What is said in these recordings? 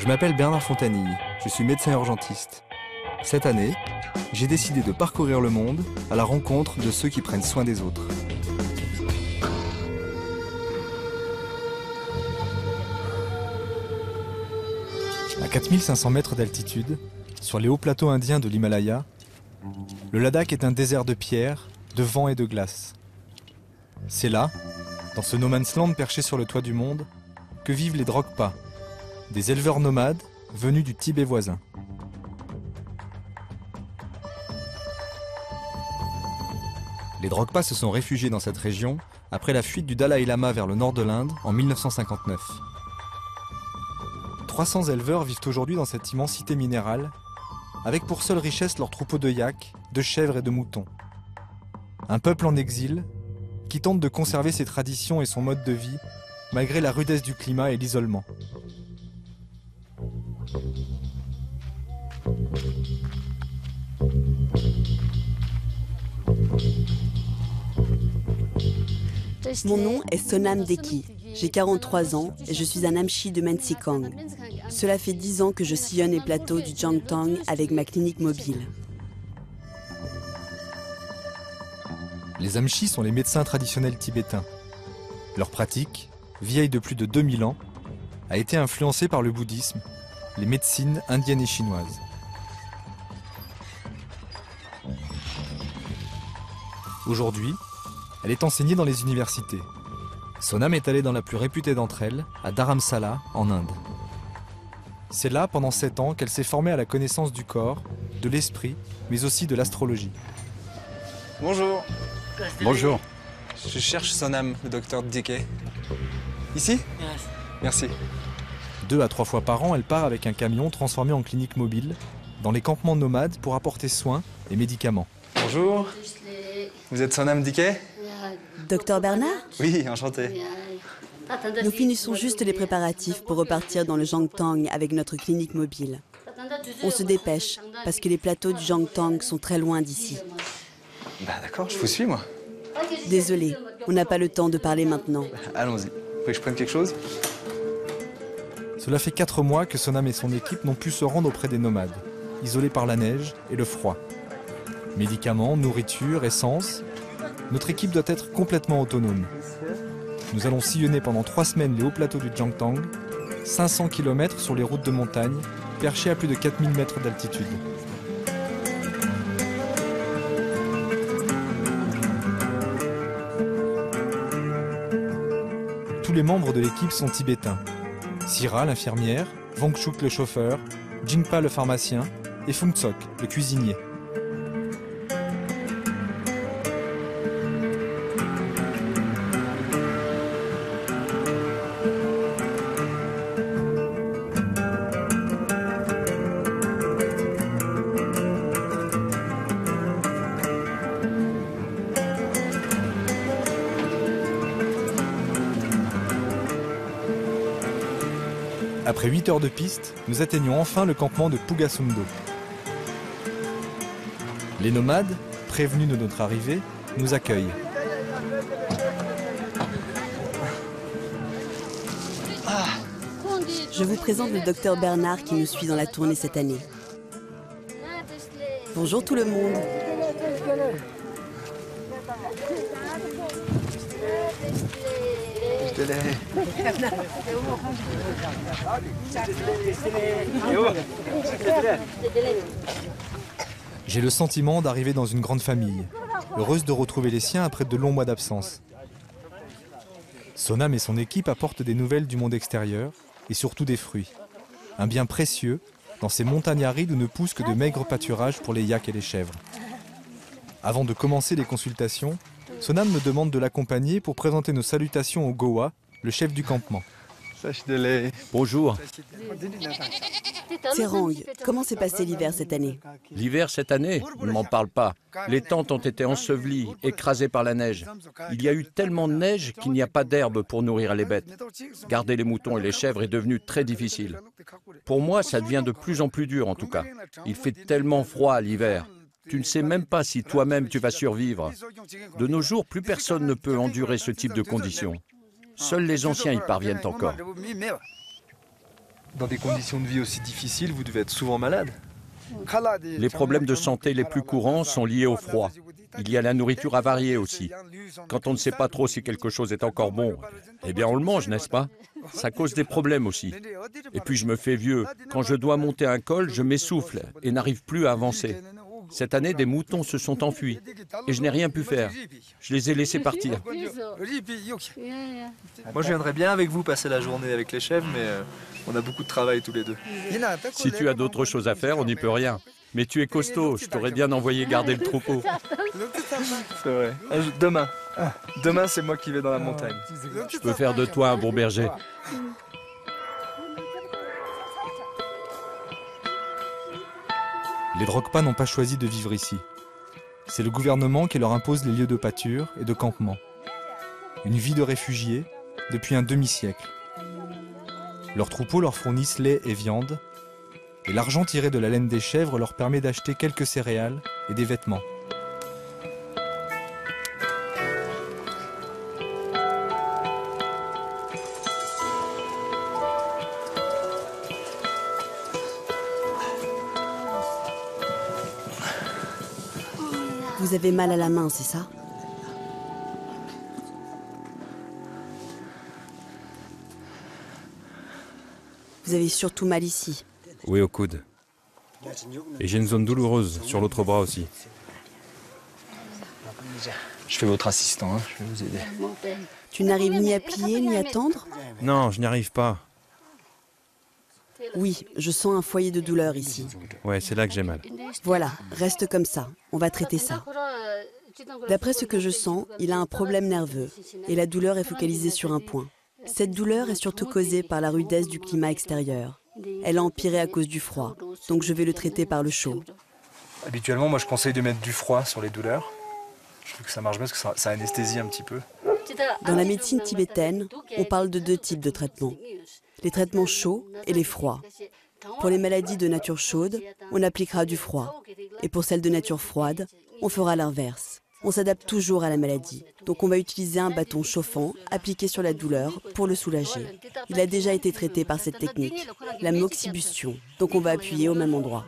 m'appelle Bernard Fontanille, je suis médecin urgentiste. Cette année, j'ai décidé de parcourir le monde à la rencontre de ceux qui prennent soin des autres. À 4500 mètres d'altitude, sur les hauts plateaux indiens de l'Himalaya, le Ladakh est un désert de pierres, de vent et de glace. C'est là, dans ce no man's land perché sur le toit du monde, que vivent les Drogpas, des éleveurs nomades venus du Tibet voisin. Les Drogpas se sont réfugiés dans cette région après la fuite du Dalai Lama vers le nord de l'Inde en 1959. 300 éleveurs vivent aujourd'hui dans cette immensité minérale, avec pour seule richesse leurs troupeaux de yaks, de chèvres et de moutons. Un peuple en exil qui tente de conserver ses traditions et son mode de vie, malgré la rudesse du climat et l'isolement. Mon nom est Sonam Deki. J'ai 43 ans et je suis un Amchi de Mensikang. Cela fait 10 ans que je sillonne les plateaux du Jangtang avec ma clinique mobile. Les Amchis sont les médecins traditionnels tibétains. Leur pratique, vieille de plus de 2000 ans, a été influencée par le bouddhisme, les médecines indiennes et chinoises. Aujourd'hui, elle est enseignée dans les universités. Sonam est allée dans la plus réputée d'entre elles, à Dharamsala, en Inde. C'est là, pendant 7 ans, qu'elle s'est formée à la connaissance du corps, de l'esprit, mais aussi de l'astrologie. Bonjour. Bonjour. Je cherche Sonam, le docteur Dike. Ici? Merci. 2 à 3 fois par an, elle part avec un camion transformé en clinique mobile, dans les campements nomades pour apporter soins et médicaments. Bonjour. Vous êtes Sonam Dike? Docteur Bernard? Oui, enchanté. Nous finissons juste les préparatifs pour repartir dans le Jangtang avec notre clinique mobile. On se dépêche parce que les plateaux du Jangtang sont très loin d'ici. Bah d'accord, je vous suis moi. Désolé, on n'a pas le temps de parler maintenant. Allons-y. Vous voulez que je prenne quelque chose? Cela fait 4 mois que Sonam et son équipe n'ont pu se rendre auprès des nomades, isolés par la neige et le froid. Médicaments, nourriture, essence, notre équipe doit être complètement autonome. Nous allons sillonner pendant 3 semaines les hauts plateaux du Jangtang, 500 km sur les routes de montagne, perchées à plus de 4000 mètres d'altitude. Tous les membres de l'équipe sont tibétains. Sira, l'infirmière, Wangchuk, le chauffeur, Jingpa, le pharmacien, et Phungtsok, le cuisinier. Après 8 heures de piste, nous atteignons enfin le campement de Pugasundo. Les nomades, prévenus de notre arrivée, nous accueillent. Je vous présente le docteur Bernard qui nous suit dans la tournée cette année. Bonjour tout le monde. J'ai le sentiment d'arriver dans une grande famille, heureuse de retrouver les siens après de longs mois d'absence. Sonam et son équipe apportent des nouvelles du monde extérieur et surtout des fruits. Un bien précieux dans ces montagnes arides où ne poussent que de maigres pâturages pour les yaks et les chèvres. Avant de commencer les consultations, Sonam me demande de l'accompagner pour présenter nos salutations au Gowa, le chef du campement. Bonjour. Terang, comment s'est passé l'hiver cette année? L'hiver cette année, ne m'en parle pas. Les tentes ont été ensevelies, écrasées par la neige. Il y a eu tellement de neige qu'il n'y a pas d'herbe pour nourrir les bêtes. Garder les moutons et les chèvres est devenu très difficile. Pour moi, ça devient de plus en plus dur en tout cas. Il fait tellement froid à l'hiver. Tu ne sais même pas si toi-même tu vas survivre. De nos jours, plus personne ne peut endurer ce type de conditions. Seuls les anciens y parviennent encore. Dans des conditions de vie aussi difficiles, vous devez être souvent malade. Les problèmes de santé les plus courants sont liés au froid. Il y a la nourriture avariée aussi. Quand on ne sait pas trop si quelque chose est encore bon, eh bien on le mange, n'est-ce pas? Ça cause des problèmes aussi. Et puis je me fais vieux. Quand je dois monter un col, je m'essouffle et n'arrive plus à avancer. Cette année, des moutons se sont enfuis et je n'ai rien pu faire. Je les ai laissés partir. Moi, je viendrais bien avec vous passer la journée avec les chèvres, mais on a beaucoup de travail tous les deux. Si tu as d'autres choses à faire, on n'y peut rien. Mais tu es costaud, je t'aurais bien envoyé garder le troupeau. C'est vrai. Demain. Demain, c'est moi qui vais dans la montagne. Je peux faire de toi un bon berger. Les Drokpa n'ont pas choisi de vivre ici. C'est le gouvernement qui leur impose les lieux de pâture et de campement. Une vie de réfugiés depuis un demi-siècle. Leurs troupeaux leur fournissent lait et viande, et l'argent tiré de la laine des chèvres leur permet d'acheter quelques céréales et des vêtements. Vous avez mal à la main, c'est ça? Vous avez surtout mal ici. Oui, au coude. Et j'ai une zone douloureuse sur l'autre bras aussi. Je fais votre assistant, hein, je vais vous aider. Tu n'arrives ni à plier ni à tendre? Non, je n'y arrive pas. Oui, je sens un foyer de douleur ici. Ouais, c'est là que j'ai mal. Voilà, reste comme ça. On va traiter ça. D'après ce que je sens, il a un problème nerveux et la douleur est focalisée sur un point. Cette douleur est surtout causée par la rudesse du climat extérieur. Elle a empiré à cause du froid, donc je vais le traiter par le chaud. Habituellement, moi, je conseille de mettre du froid sur les douleurs. Je trouve que ça marche bien parce que ça anesthésie un petit peu. Dans la médecine tibétaine, on parle de 2 types de traitements. Les traitements chauds et les froids. Pour les maladies de nature chaude, on appliquera du froid. Et pour celles de nature froide, on fera l'inverse. On s'adapte toujours à la maladie. Donc on va utiliser un bâton chauffant appliqué sur la douleur pour le soulager. Il a déjà été traité par cette technique, la moxibustion. Donc on va appuyer au même endroit.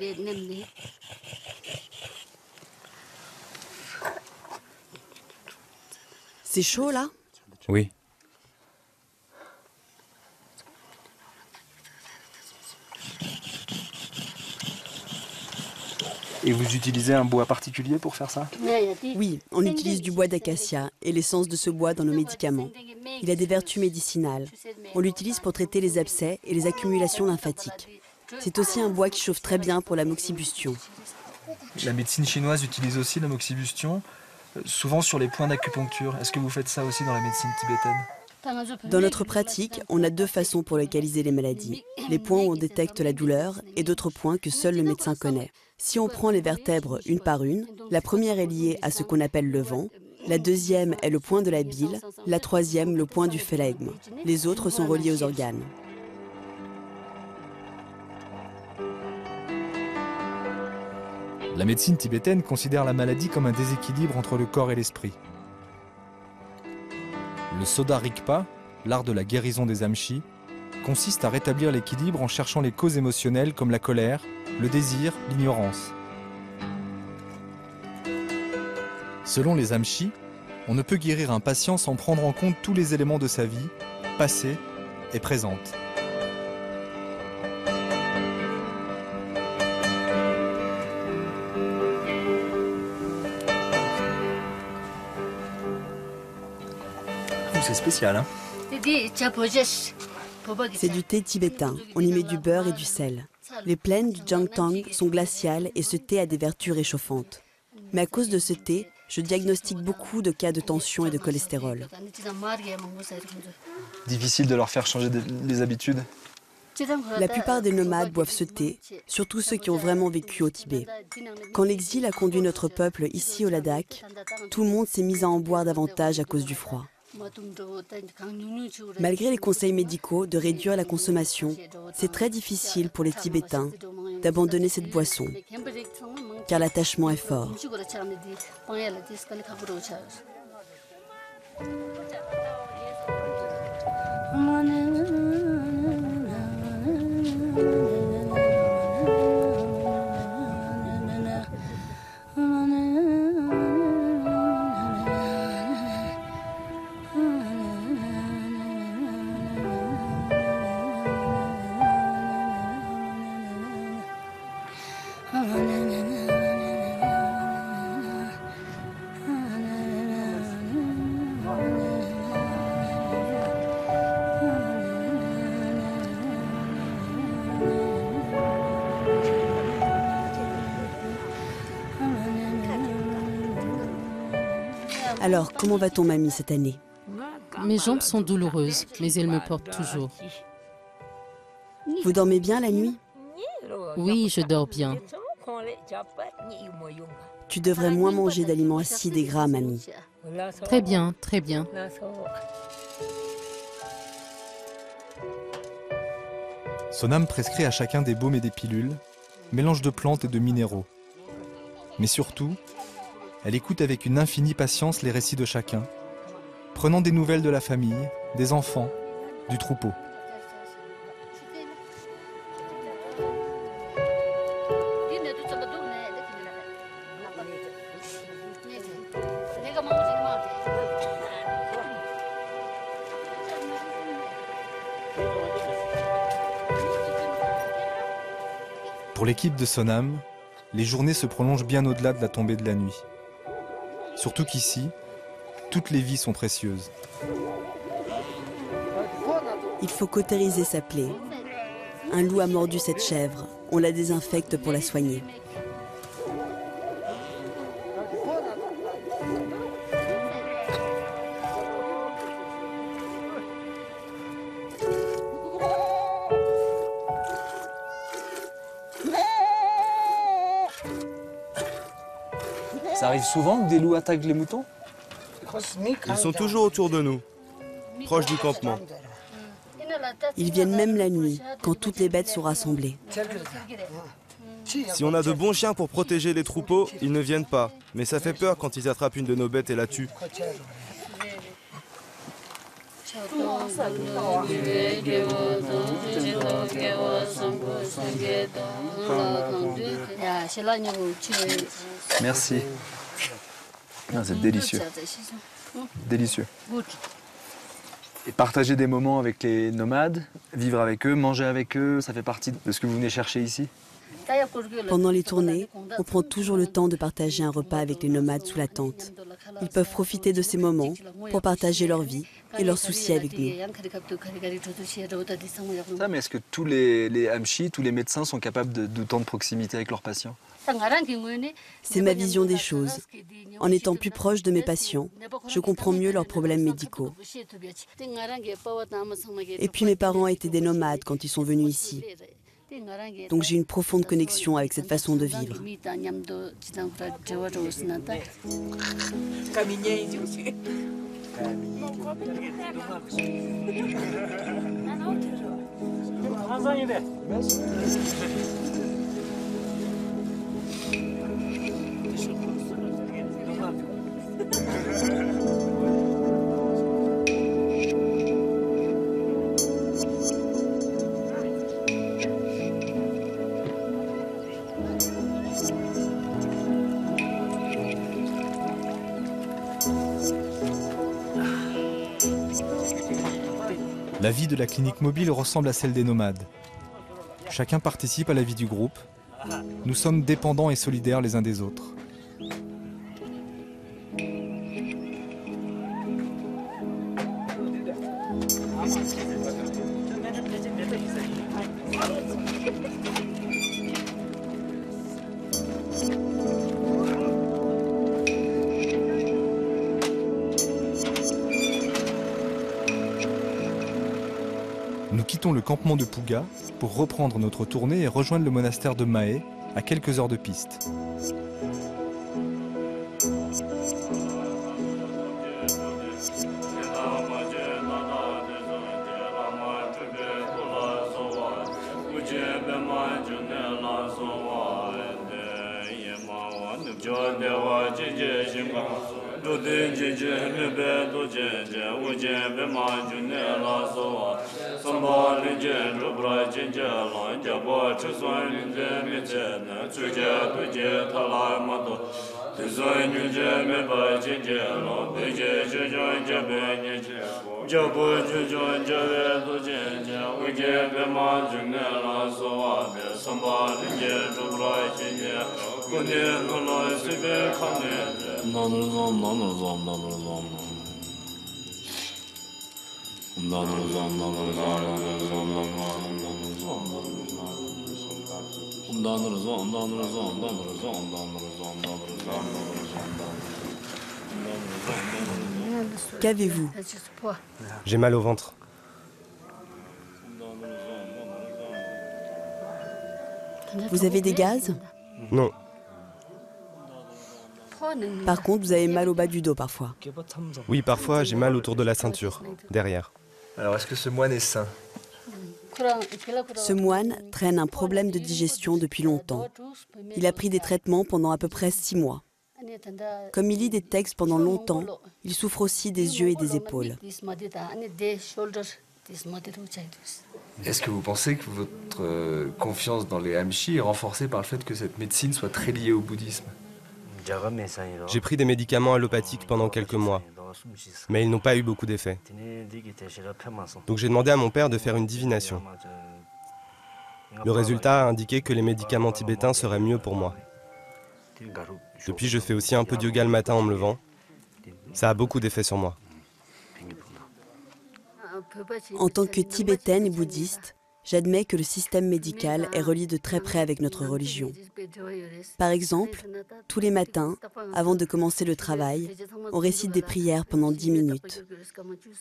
C'est chaud là? Oui. Et vous utilisez un bois particulier pour faire ça? Oui, on utilise du bois d'acacia et l'essence de ce bois dans nos médicaments. Il a des vertus médicinales. On l'utilise pour traiter les abcès et les accumulations lymphatiques. C'est aussi un bois qui chauffe très bien pour la moxibustion. La médecine chinoise utilise aussi la moxibustion, souvent sur les points d'acupuncture. Est-ce que vous faites ça aussi dans la médecine tibétaine? Dans notre pratique, on a 2 façons pour localiser les maladies. Les points où on détecte la douleur et d'autres points que seul le médecin connaît. Si on prend les vertèbres une par une, la première est liée à ce qu'on appelle le vent, la deuxième est le point de la bile, la troisième le point du phlegme. Les autres sont reliés aux organes. La médecine tibétaine considère la maladie comme un déséquilibre entre le corps et l'esprit. Le Soda Rigpa, l'art de la guérison des amchis, consiste à rétablir l'équilibre en cherchant les causes émotionnelles comme la colère, le désir, l'ignorance. Selon les amchis, on ne peut guérir un patient sans prendre en compte tous les éléments de sa vie, passée et présente. C'est spécial, hein? C'est du thé tibétain. On y met du beurre et du sel. Les plaines du Jangtang sont glaciales et ce thé a des vertus réchauffantes. Mais à cause de ce thé, je diagnostique beaucoup de cas de tension et de cholestérol. Difficile de leur faire changer les habitudes. La plupart des nomades boivent ce thé, surtout ceux qui ont vraiment vécu au Tibet. Quand l'exil a conduit notre peuple ici au Ladakh, tout le monde s'est mis à en boire davantage à cause du froid. Malgré les conseils médicaux de réduire la consommation, c'est très difficile pour les Tibétains d'abandonner cette boisson, car l'attachement est fort. Alors, comment va ton mamie cette année? Mes jambes sont douloureuses, mais elles me portent toujours. Vous dormez bien la nuit? Oui, je dors bien. Tu devrais moins manger d'aliments acides et gras, mamie. Très bien, très bien. Sonam prescrit à chacun des baumes et des pilules, mélange de plantes et de minéraux. Mais surtout, elle écoute avec une infinie patience les récits de chacun, prenant des nouvelles de la famille, des enfants, du troupeau. Pour l'équipe de Sonam, les journées se prolongent bien au-delà de la tombée de la nuit. Surtout qu'ici, toutes les vies sont précieuses. Il faut cautériser sa plaie. Un loup a mordu cette chèvre. On la désinfecte pour la soigner. Ça arrive souvent que des loups attaquent les moutons? Ils sont toujours autour de nous, proches du campement. Ils viennent même la nuit, quand toutes les bêtes sont rassemblées. Si on a de bons chiens pour protéger les troupeaux, ils ne viennent pas. Mais ça fait peur quand ils attrapent une de nos bêtes et la tuent. Merci. Ah, c'est délicieux. Délicieux. Et partager des moments avec les nomades, vivre avec eux, manger avec eux, ça fait partie de ce que vous venez chercher ici? Pendant les tournées, on prend toujours le temps de partager un repas avec les nomades sous la tente. Ils peuvent profiter de ces moments pour partager leur vie et leurs soucis avec nous. Ça, mais est-ce que tous les hamchis, tous les médecins sont capables d'autant de proximité avec leurs patients? C'est ma vision des choses. En étant plus proche de mes patients, je comprends mieux leurs problèmes médicaux. Et puis mes parents étaient des nomades quand ils sont venus ici. Donc j'ai une profonde connexion avec cette façon de vivre. La vie de la clinique mobile ressemble à celle des nomades. Chacun participe à la vie du groupe. Nous sommes dépendants et solidaires les uns des autres. Nous quittons le campement de Pouga pour reprendre notre tournée et rejoindre le monastère de Mahé, à quelques heures de piste. Qu'avez-vous? J'ai mal au ventre. Vous avez des gaz? Non. Par contre, vous avez mal au bas du dos parfois. Oui, parfois j'ai mal autour de la ceinture, derrière. Alors, est-ce que ce moine est sain? Ce moine traîne un problème de digestion depuis longtemps. Il a pris des traitements pendant à peu près 6 mois. Comme il lit des textes pendant longtemps, il souffre aussi des yeux et des épaules. Est-ce que vous pensez que votre confiance dans les Hamshi est renforcée par le fait que cette médecine soit très liée au bouddhisme? J'ai pris des médicaments allopathiques pendant quelques mois, mais ils n'ont pas eu beaucoup d'effet. Donc j'ai demandé à mon père de faire une divination. Le résultat a indiqué que les médicaments tibétains seraient mieux pour moi. Depuis, je fais aussi un peu de yoga le matin en me levant. Ça a beaucoup d'effet sur moi. En tant que tibétaine et bouddhiste, j'admets que le système médical est relié de très près avec notre religion. Par exemple, tous les matins, avant de commencer le travail, on récite des prières pendant 10 minutes.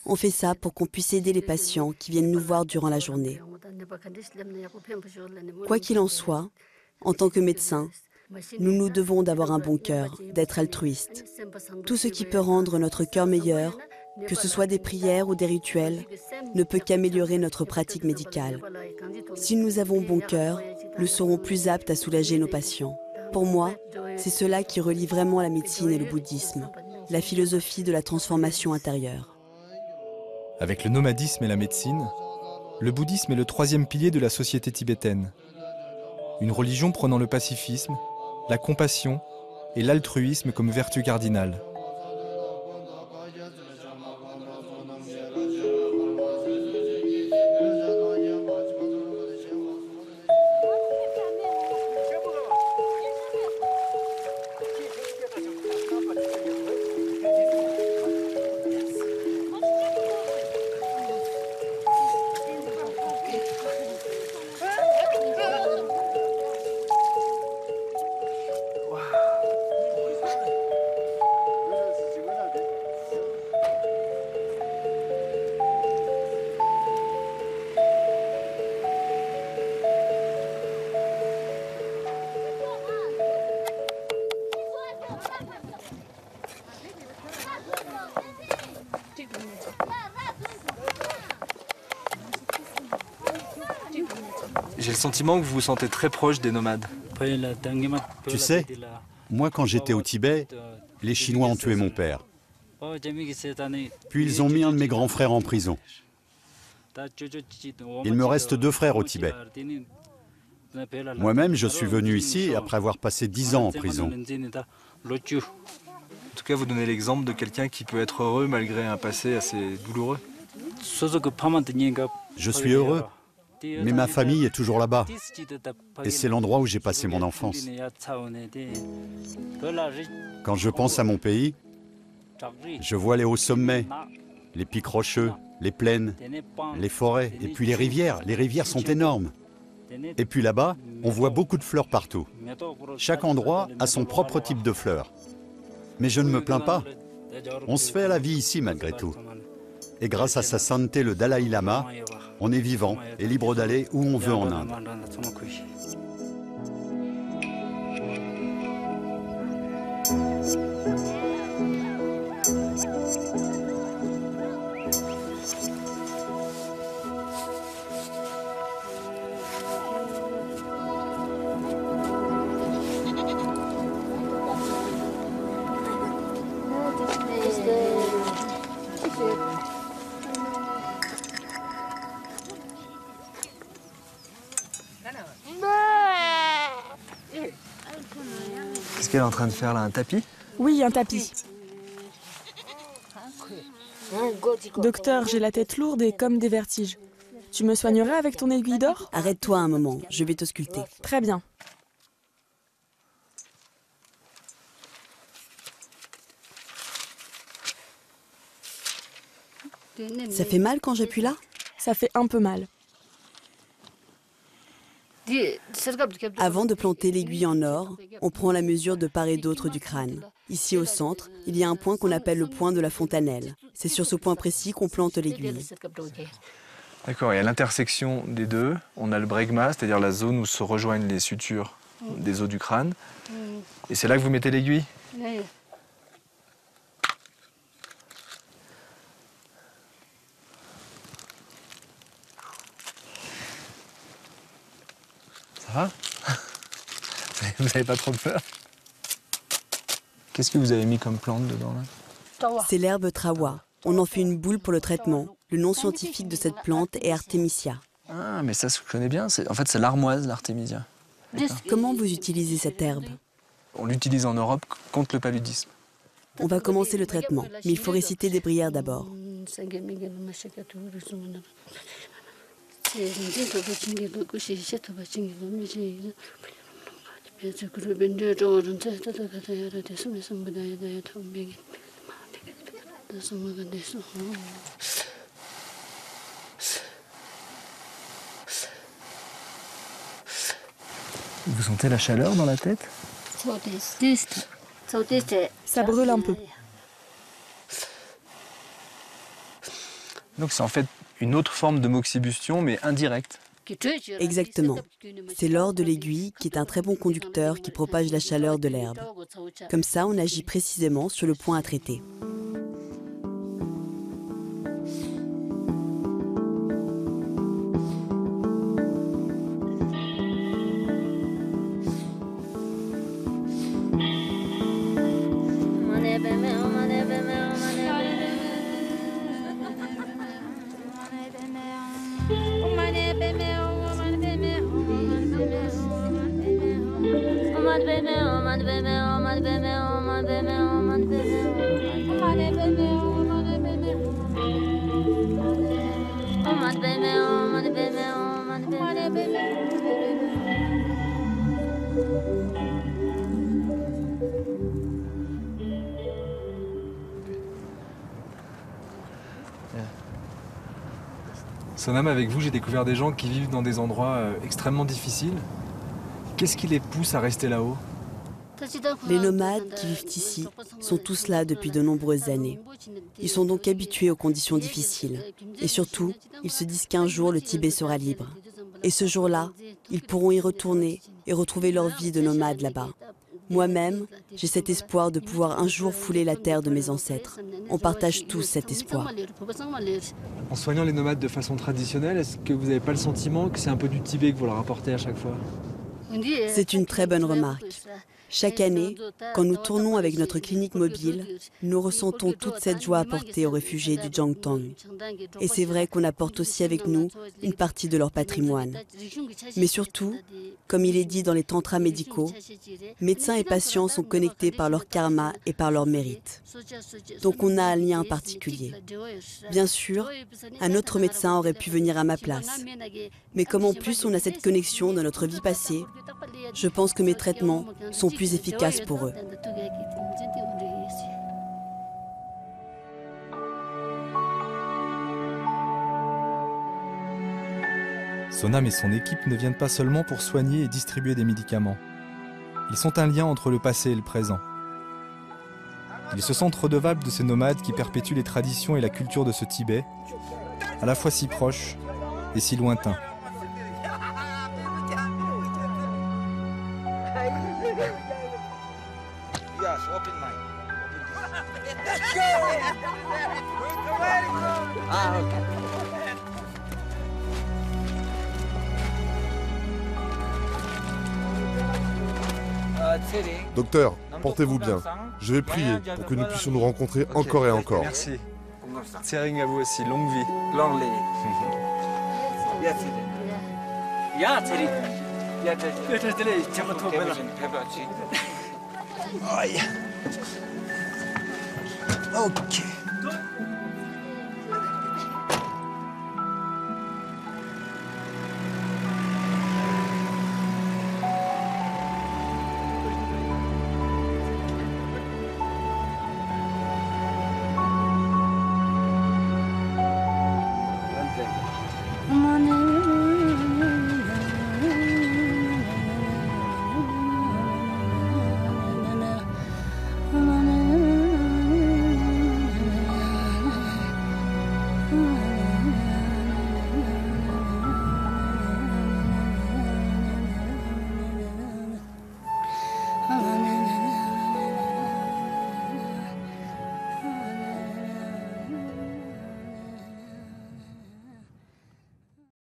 On fait ça pour qu'on puisse aider les patients qui viennent nous voir durant la journée. Quoi qu'il en soit, en tant que médecin, nous nous devons d'avoir un bon cœur, d'être altruiste. Tout ce qui peut rendre notre cœur meilleur, que ce soit des prières ou des rituels, ne peut qu'améliorer notre pratique médicale. Si nous avons bon cœur, nous serons plus aptes à soulager nos patients. Pour moi, c'est cela qui relie vraiment la médecine et le bouddhisme, la philosophie de la transformation intérieure. Avec le nomadisme et la médecine, le bouddhisme est le 3e pilier de la société tibétaine. Une religion prônant le pacifisme, la compassion et l'altruisme comme vertu cardinale. J'ai le sentiment que vous vous sentez très proche des nomades. Tu sais, moi quand j'étais au Tibet, les Chinois ont tué mon père. Puis ils ont mis un de mes grands frères en prison. Il me reste 2 frères au Tibet. Moi-même, je suis venu ici après avoir passé 10 ans en prison. En tout cas, vous donnez l'exemple de quelqu'un qui peut être heureux malgré un passé assez douloureux. Je suis heureux, mais ma famille est toujours là-bas. Et c'est l'endroit où j'ai passé mon enfance. Quand je pense à mon pays, je vois les hauts sommets, les pics rocheux, les plaines, les forêts, et puis les rivières. Les rivières sont énormes. Et puis là-bas, on voit beaucoup de fleurs partout. Chaque endroit a son propre type de fleurs. Mais je ne me plains pas. On se fait à la vie ici malgré tout. Et grâce à sa sainteté, le Dalai Lama, on est vivant et libre d'aller où on veut en Inde. Qu'est-ce qu'elle est en train de faire là, un tapis? Oui, un tapis. Docteur, j'ai la tête lourde et comme des vertiges. Tu me soignerais avec ton aiguille d'or? Arrête-toi un moment, je vais t'ausculter. Très bien. Ça fait mal quand j'appuie là? Ça fait un peu mal. Avant de planter l'aiguille en or, on prend la mesure de part et d'autre du crâne. Ici au centre, il y a un point qu'on appelle le point de la fontanelle. C'est sur ce point précis qu'on plante l'aiguille. D'accord, et à l'intersection des deux, on a le bregma, c'est-à-dire la zone où se rejoignent les sutures des os du crâne. Et c'est là que vous mettez l'aiguille? Ça va? Vous n'avez pas trop peur? Qu'est-ce que vous avez mis comme plante dedans là? C'est l'herbe trawa. On en fait une boule pour le traitement. Le nom scientifique de cette plante est Artemisia. Ah, mais ça, je connais bien. En fait, c'est l'armoise, l'artémisia. Comment vous utilisez cette herbe? On l'utilise en Europe contre le paludisme. On va commencer le traitement, mais il faut réciter des prières d'abord. Vous sentez la chaleur dans la tête? Ça brûle un peu. Donc c'est en fait une autre forme de moxibustion, mais indirecte. Exactement. C'est l'or de l'aiguille qui est un très bon conducteur qui propage la chaleur de l'herbe. Comme ça, on agit précisément sur le point à traiter. Sonam, avec vous, j'ai découvert des gens qui vivent dans des endroits extrêmement difficiles. Qu'est-ce qui les pousse à rester là-haut? Les nomades qui vivent ici sont tous là depuis de nombreuses années. Ils sont donc habitués aux conditions difficiles. Et surtout, ils se disent qu'un jour, le Tibet sera libre. Et ce jour-là, ils pourront y retourner et retrouver leur vie de nomades là-bas. Moi-même, j'ai cet espoir de pouvoir un jour fouler la terre de mes ancêtres. On partage tous cet espoir. En soignant les nomades de façon traditionnelle, est-ce que vous n'avez pas le sentiment que c'est un peu du Tibet que vous leur apportez à chaque fois? C'est une très bonne remarque. Chaque année, quand nous tournons avec notre clinique mobile, nous ressentons toute cette joie apportée aux réfugiés du Jangtong. Et c'est vrai qu'on apporte aussi avec nous une partie de leur patrimoine. Mais surtout, comme il est dit dans les tantras médicaux, médecins et patients sont connectés par leur karma et par leur mérite. Donc on a un lien particulier. Bien sûr, un autre médecin aurait pu venir à ma place. Mais comme en plus on a cette connexion dans notre vie passée, je pense que mes traitements sont plus efficaces pour eux. Sonam et son équipe ne viennent pas seulement pour soigner et distribuer des médicaments. Ils sont un lien entre le passé et le présent. Ils se sentent redevables de ces nomades qui perpétuent les traditions et la culture de ce Tibet, à la fois si proches et si lointains. Docteur, portez-vous bien. Je vais prier pour que nous puissions nous rencontrer encore et encore. Merci. Tsering à vous aussi, longue vie. Ok.